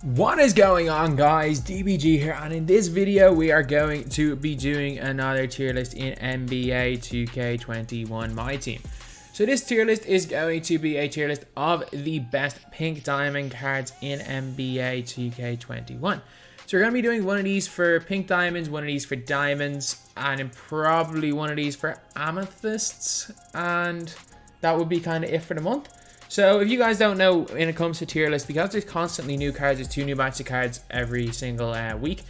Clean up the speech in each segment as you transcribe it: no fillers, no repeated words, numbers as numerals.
What is going on, guys? DBG here, and in this video we are going to be doing another tier list in NBA 2K21 MyTEAM. So this tier list is going to be a tier list of the best pink diamond cards in NBA 2K21. So we're going to be doing one of these for pink diamonds, one of these for diamonds, and then probably one of these for amethysts, and that would be kind of it for the month. So if you guys don't know, when it comes to tier lists, because there's constantly new cards, there's 2 new batches of cards every single week,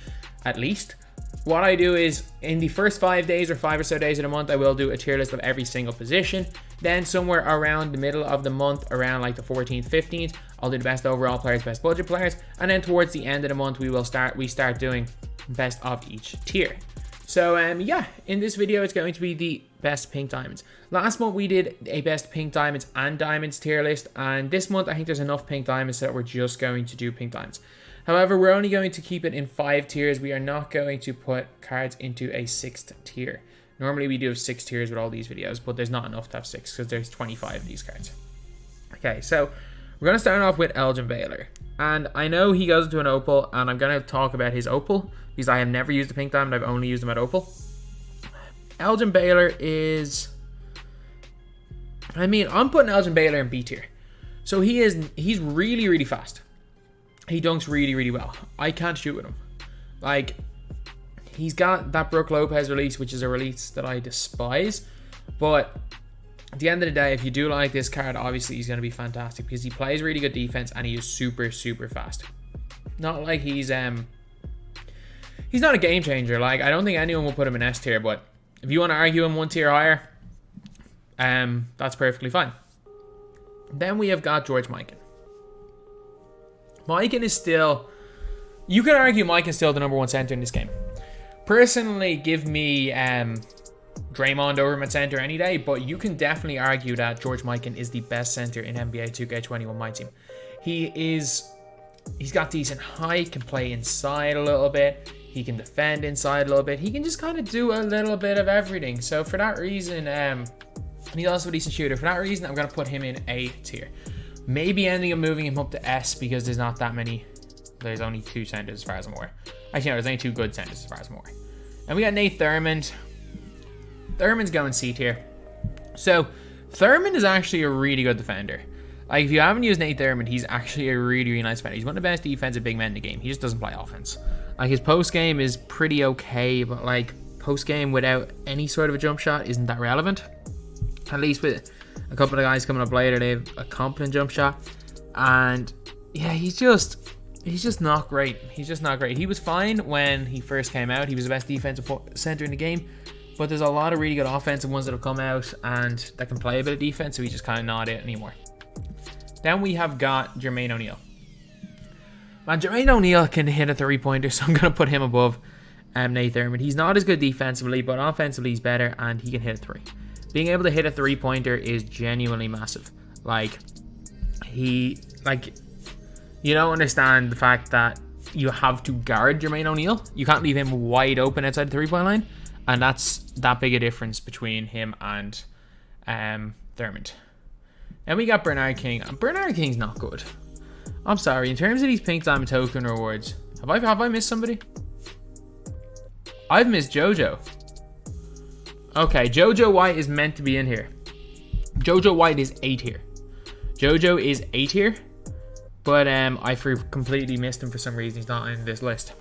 at least. What I do is, in the first 5 days or 5 or so days of the month, I will do a tier list of every single position. Then somewhere around the middle of the month, around like the 14th, 15th, I'll do the best overall players, best budget players. And then towards the end of the month, we start doing best of each tier. So yeah, in this video, it's going to be the best pink diamonds. Last month, we did a best pink diamonds and diamonds tier list. And this month, I think there's enough pink diamonds that we're just going to do pink diamonds. However, we're only going to keep it in 5 tiers. We are not going to put cards into a 6th tier. Normally, we do have 6 tiers with all these videos, but there's not enough to have 6 because there's 25 of these cards. Okay, so we're going to start off with Elgin Baylor. And I know he goes into an opal, and I'm going to talk about his opal because I have never used a pink diamond. I've only used them at opal. Elgin Baylor is... I'm putting Elgin Baylor in B tier. So he's really, really fast. He dunks really, really well. I can't shoot with him. Like, he's got that Brook Lopez release, which is a release that I despise. But at the end of the day, if you do like this card, obviously he's going to be fantastic because he plays really good defense and he is super, super fast. Not like he's not a game changer. Like, I don't think anyone will put him in S tier, but if you want to argue him 1 tier higher, that's perfectly fine. Then we have got George Mikan. Mikan is still... You can argue Mikan's still the #1 center in this game. Personally, give me Draymond over him at center any day, but you can definitely argue that George Mikan is the best center in NBA 2K21 MyTEAM. He's got decent height, can play inside a little bit, he can defend inside a little bit, he can just kind of do a little bit of everything. So for that reason, he's also a decent shooter. For that reason, I'm going to put him in A tier. Maybe ending up moving him up to S because there's not that many. There's only 2 centers as far as I'm aware. Actually, no, there's only 2 good centers as far as I'm aware. And we got Nate Thurmond. Thurmond's going C tier. So, Thurmond is actually a really good defender. Like, if you haven't used Nate Thurmond, he's actually a really, really nice defender. He's one of the best defensive big men in the game. He just doesn't play offense. Like, his post game is pretty okay, but like, post game without any sort of a jump shot isn't that relevant. At least with a couple of guys coming up later, they have a competent jump shot. And yeah, he's just not great. He's just not great. He was fine when he first came out. He was the best defensive center in the game. But there's a lot of really good offensive ones that have come out and that can play a bit of defense, so he's just kind of not it anymore. Then we have got Jermaine Oneill. Man, Jermaine Oneill can hit a 3-pointer, so I'm going to put him above Nate Thurmond. He's not as good defensively, but offensively he's better, and he can hit a 3. Being able to hit a 3-pointer is genuinely massive. Like, you don't understand the fact that you have to guard Jermaine Oneill. You can't leave him wide open outside the 3-point line. And that's that big a difference between him and Thurmond. And we got Bernard King. Bernard King's not good. I'm sorry. In terms of these pink diamond token rewards, have I missed somebody? I've missed JoJo. Okay, JoJo White is meant to be in here. JoJo White is A tier. JoJo is A tier, but I completely missed him for some reason. He's not in this list.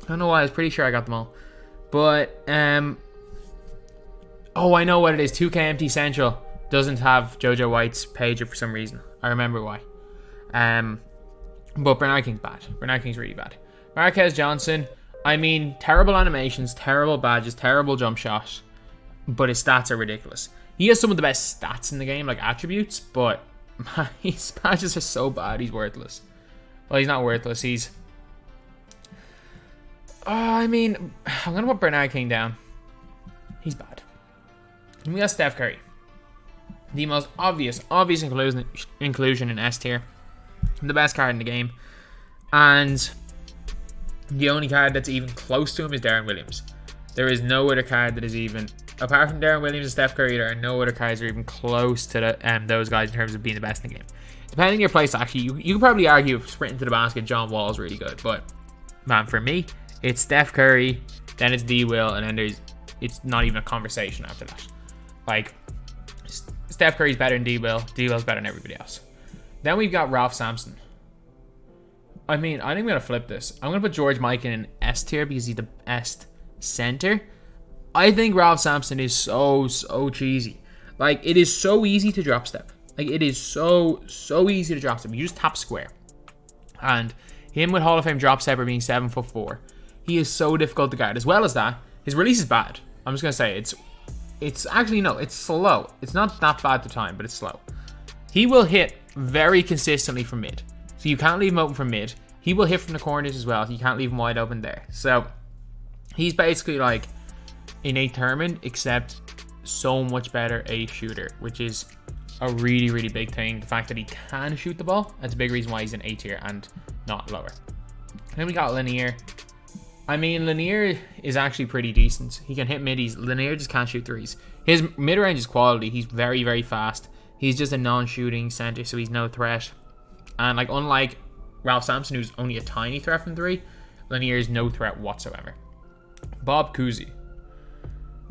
I don't know why. I was pretty sure I got them all. But, oh, I know what it is. 2KMT Central doesn't have JoJo White's page up for some reason. I remember why. But Bernard King's bad. Bernard King's really bad. Marquez Johnson, terrible animations, terrible badges, terrible jump shot. But his stats are ridiculous. He has some of the best stats in the game, like attributes, but his badges are so bad, he's worthless. Well, he's not worthless, he's... I'm going to put Bernard King down. He's bad. And we got Steph Curry. The most obvious inclusion in S tier. The best card in the game. And the only card that's even close to him is Darren Williams. There is no other card that is even... Apart from Darren Williams and Steph Curry, there are no other cards that are even close to those guys in terms of being the best in the game. Depending on your place, actually, you could probably argue sprinting to the basket, John Wall is really good. But, man, for me, it's Steph Curry, then it's D. Will, and then it's not even a conversation after that. Like, Steph Curry's better than D. Will. D. Will's better than everybody else. Then we've got Ralph Sampson. I mean, I think I'm going to flip this. I'm going to put George Mikan in S tier because he's the best center. I think Ralph Sampson is so cheesy. Like, it is so easy to drop step. Like, it is so easy to drop step. You just tap square. And him with Hall of Fame drop stepper being 7'4", he is so difficult to guard. As well as that, his release is bad. I'm just going to say, it's actually, no, it's slow. It's not that bad to time, but it's slow. He will hit very consistently from mid. So you can't leave him open from mid. He will hit from the corners as well. You can't leave him wide open there. So he's basically like a Nate Thurmond, except so much better a shooter, which is a really big thing. The fact that he can shoot the ball, that's a big reason why he's in A tier and not lower. Then we got Lanier. I mean, Lanier is actually pretty decent. He can hit middies. Lanier just can't shoot threes. His mid-range is quality. He's very fast. He's just a non-shooting center, so he's no threat. And like, unlike Ralph Sampson, who's only a tiny threat from three, Lanier is no threat whatsoever. Bobcousy.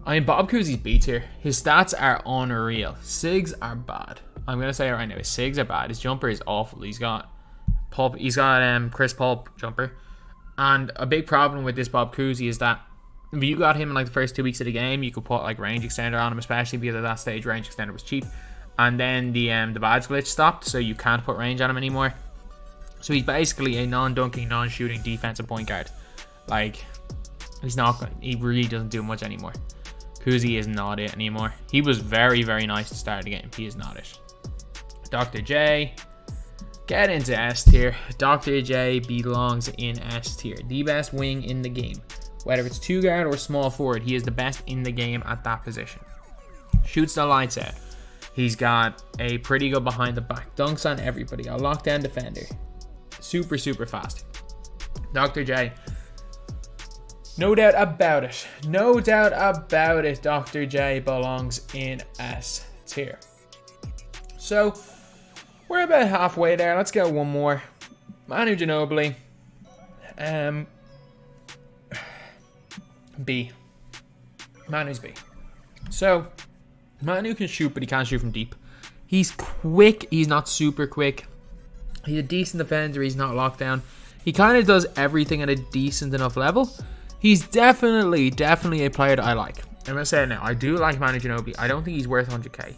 I mean, Bobcousy's B tier. His stats are unreal. SIGs are bad. I'm gonna say it right now. His SIGs are bad. His jumper is awful. He's got Chris Paul jumper. And a big problem with this Bobcousy is that if you got him in like the first 2 weeks of the game, you could put like range extender on him, especially because at that stage range extender was cheap. And then the badge glitch stopped, so you can't put range on him anymore. So he's basically a non-dunking, non-shooting defensive point guard. Like, he really doesn't do much anymore. Cousy is not it anymore. He was very nice to start the game. He is not it. Dr. J, get into S tier. Dr. J belongs in S tier. The best wing in the game. Whether it's 2 guard or small forward, he is the best in the game at that position. Shoots the lights out. He's got a pretty good behind the back. Dunks on everybody. A lockdown defender. Super fast. Dr. J. No doubt about it. No doubt about it. Dr. J belongs in S tier. So, we're about halfway there. Let's go one more. Manu Ginobili. B. Manu's B. So, Manu can shoot, but he can't shoot from deep. He's quick. He's not super quick. He's a decent defender. He's not locked down. He kind of does everything at a decent enough level. He's definitely a player that I like. I'm going to say it now. I do like Manu Ginobili. I don't think he's worth 100k.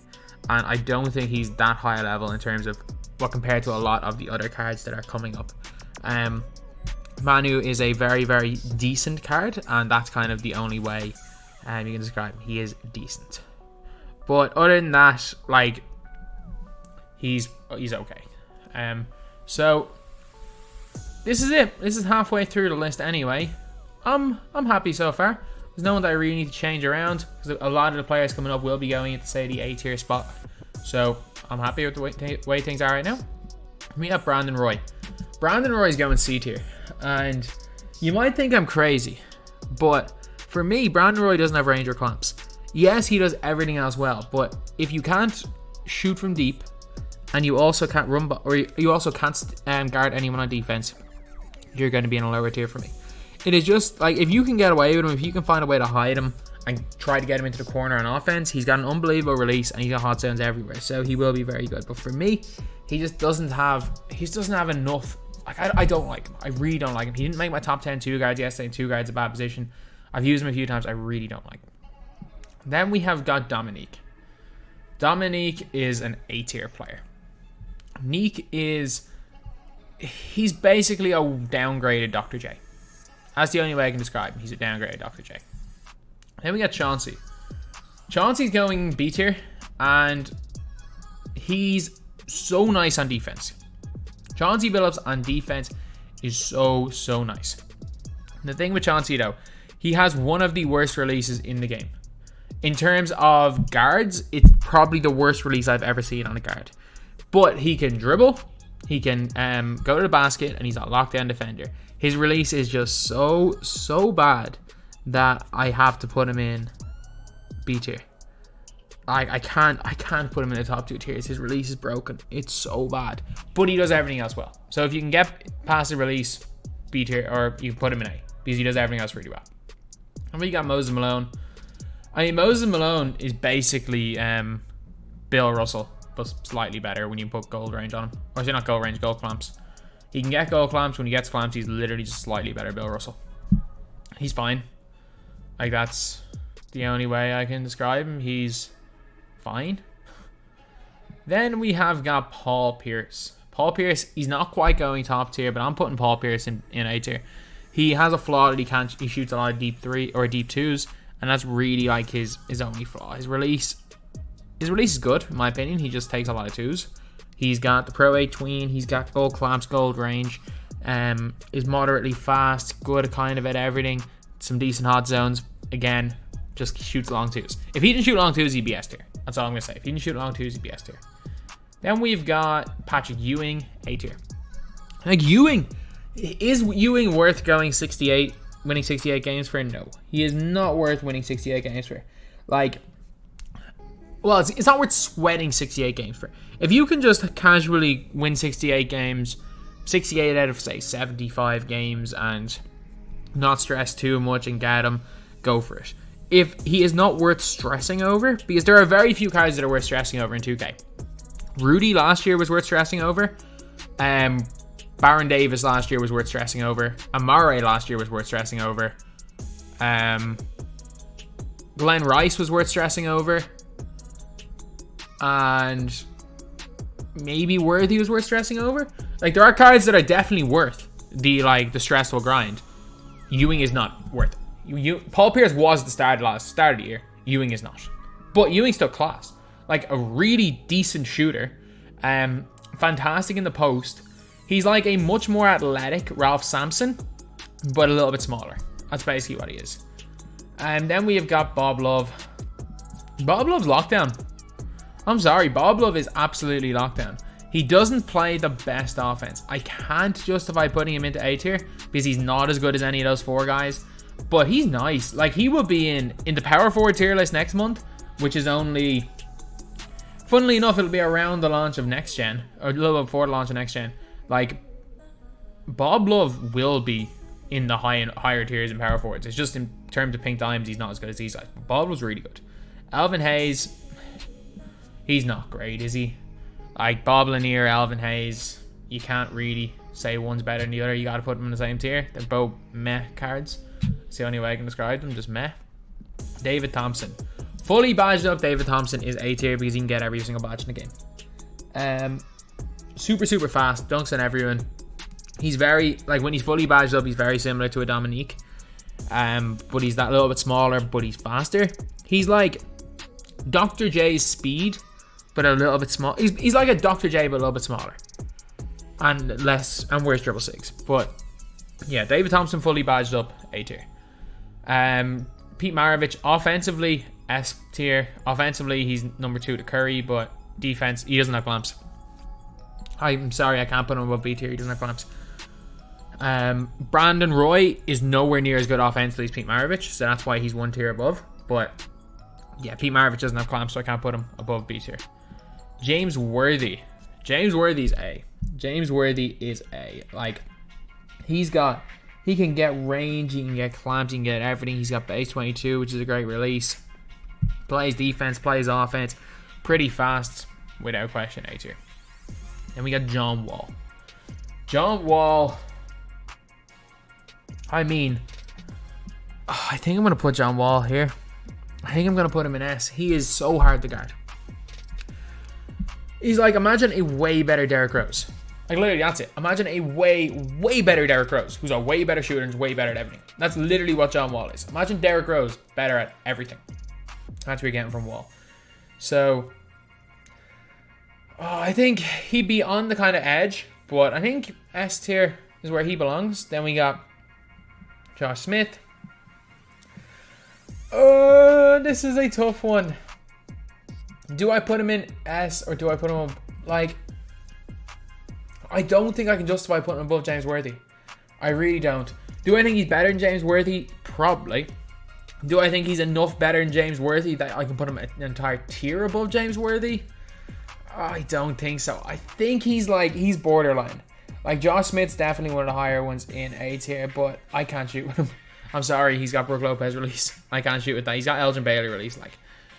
And I don't think he's that high a level in terms of what compared to a lot of the other cards that are coming up. Manu is a very decent card. And that's kind of the only way you can describe him. He is decent. But other than that, like, he's okay. So this is it. This is halfway through the list anyway. I'm happy so far. There's no one that I really need to change around because a lot of the players coming up will be going into, say, the A tier spot. So I'm happy with the way things are right now. We have Brandon Roy. Brandon Roy is going C tier, and you might think I'm crazy, but for me, Brandon Roy doesn't have range or clamps. Yes, he does everything else well, but if you can't shoot from deep, and you also can't run, or you also can't guard anyone on defense, you're going to be in a lower tier for me. It is just like, if you can get away with him, if you can find a way to hide him and try to get him into the corner on offense, he's got an unbelievable release and he's got hot zones everywhere, so he will be very good. But for me, he doesn't have enough. Like, I don't like him. I really don't like him. He didn't make my top 10 2 guards yesterday, and 2 guards a bad position. I've used him a few times. I really don't like him. Then we have got Dominique. Dominique is an A tier player. He's basically a downgraded Dr. J. That's the only way I can describe him. He's a downgraded Dr. J. Then we got Chauncey. Chauncey's going B tier, and he's so nice on defense. Chauncey Billups on defense is so nice. The thing with Chauncey, though, he has one of the worst releases in the game. In terms of guards, it's probably the worst release I've ever seen on a guard. But he can dribble, he can go to the basket, and he's a lockdown defender. His release is just so bad that I have to put him in B tier. I can't put him in the top 2 tiers. His release is broken. It's so bad. But he does everything else well. So if you can get past the release, B tier, or you can put him in A, because he does everything else really well. And we got Moses Malone. I mean, Moses Malone is basically Bill Russell, but slightly better when you put gold range on him. Or is it not gold range, gold clamps. He can get gold clamps. When he gets clamps, he's literally just slightly better Bill Russell. He's fine. Like, that's the only way I can describe him. He's fine. Then we have got Paul Pierce. Paul Pierce, he's not quite going top tier, but I'm putting Paul Pierce in A tier. He has a flaw that he shoots a lot of deep 3 or deep 2s, and that's really like his only flaw. His release is good, in my opinion. He just takes a lot of 2s. He's got the Pro 8 tween, he's got gold clamps, gold range, is moderately fast, good kind of at everything, some decent hot zones. Again, just shoots long 2s. If he didn't shoot long 2s, he'd be S tier. That's all I'm going to say. If he didn't shoot long 2s, he'd be S tier. Then we've got Patrick Ewing, A tier. Like, is Ewing worth going 68, winning 68 games for? No. He is not worth winning 68 games for. Like, well, it's not worth sweating 68 games for. If you can just casually win 68 games, 68 out of, say, 75 games, and not stress too much and get him, go for it. If he is not worth stressing over, because there are very few cards that are worth stressing over in 2K. Rudy last year was worth stressing over. Baron Davis last year was worth stressing over. Amare last year was worth stressing over. Glenn Rice was worth stressing over. And maybe Worthy was worth stressing over. Like, there are cards that are definitely worth the stressful grind. Ewing is not worth it. Paul Pierce was the start of the year. Ewing is not. But Ewing's still class. Like, a really decent shooter. Fantastic in the post. He's like a much more athletic Ralph Sampson, but a little bit smaller. That's basically what he is. And then we have got Bob Love. Bob Love's lockdown. I'm sorry, Bob Love is absolutely lockdown. He doesn't play the best offense. I can't justify putting him into A tier because he's not as good as any of those 4 guys. But he's nice. Like, he will be in the power forward tier list next month, which is only... Funnily enough, it'll be around the launch of next gen, or a little bit before the launch of next gen. Like, Bob Love will be in the higher tiers in power forwards. It's just in terms of pink diamonds, he's not as good as these guys. Bob was really good. Alvin Hayes, he's not great, is he? Like, Bob Lanier, Alvin Hayes, you can't really say one's better than the other. You got to put them in the same tier. They're both meh cards. That's the only way I can describe them, just meh. David Thompson. Fully badged up David Thompson is A tier because he can get every single badge in the game. Super, super fast. Dunks on everyone. He's very, like, when he's fully badged up, he's very similar to a Dominique. But he's that little bit smaller, but he's faster. He's like Dr. J's speed, but a little bit small. He's like a Dr. J, but a little bit smaller. And wears dribble 6. But yeah, David Thompson fully badged up, A tier. Pete Maravich, offensively, S tier. Offensively, he's number 2 to Curry, but defense, he doesn't have clamps. I'm sorry, I can't put him above B tier. He doesn't have clamps. Brandon Roy is nowhere near as good offensively as Pete Maravich, so that's why he's 1 tier above. But yeah, Pete Maravich doesn't have clamps, so I can't put him above B tier. James Worthy. James Worthy's A. James Worthy is A. Like, he can get range, he can get clamps, he can get everything. He's got base 22, which is a great release. Plays defense, plays offense. Pretty fast, without question, A tier. Then we got John Wall. John Wall. I mean, I think I'm going to put John Wall here. I think I'm going to put him in S. He is so hard to guard. He's like, imagine a way better Derrick Rose. Like, literally, that's it. Imagine a way, way better Derrick Rose, who's a way better shooter and is way better at everything. That's literally what John Wall is. Imagine Derrick Rose better at everything. That's what you're getting from Wall. So, I think he'd be on the kind of edge, but I think S tier is where he belongs. Then we got Josh Smith. This is a tough one. Do I put him in S or do I put him up? Like, I don't think I can justify putting him above James Worthy. I really don't. Do I think he's better than James Worthy? Probably. Do I think he's enough better than James Worthy that I can put him an entire tier above James Worthy? I don't think so. I think he's borderline. Like, Josh Smith's definitely one of the higher ones in A tier, but I can't shoot with him. I'm sorry, he's got Brook Lopez release. I can't shoot with that. He's got Elgin Baylor release, like.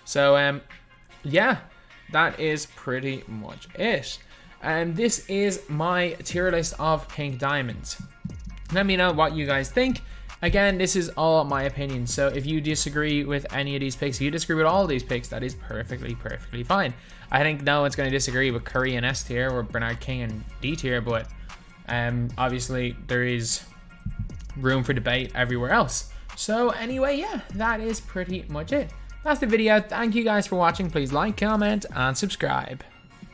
So, yeah, that is pretty much it. And this is my tier list of pink diamonds. Let me know what you guys think. Again, this is all my opinion, so if you disagree with any of these picks, if you disagree with all of these picks, that is perfectly fine. I think no one's going to disagree with Curry in S tier or Bernard King in D tier, but obviously there is room for debate everywhere else. So anyway, yeah, that is pretty much it. That's the video. Thank you guys for watching. Please like, comment, and subscribe.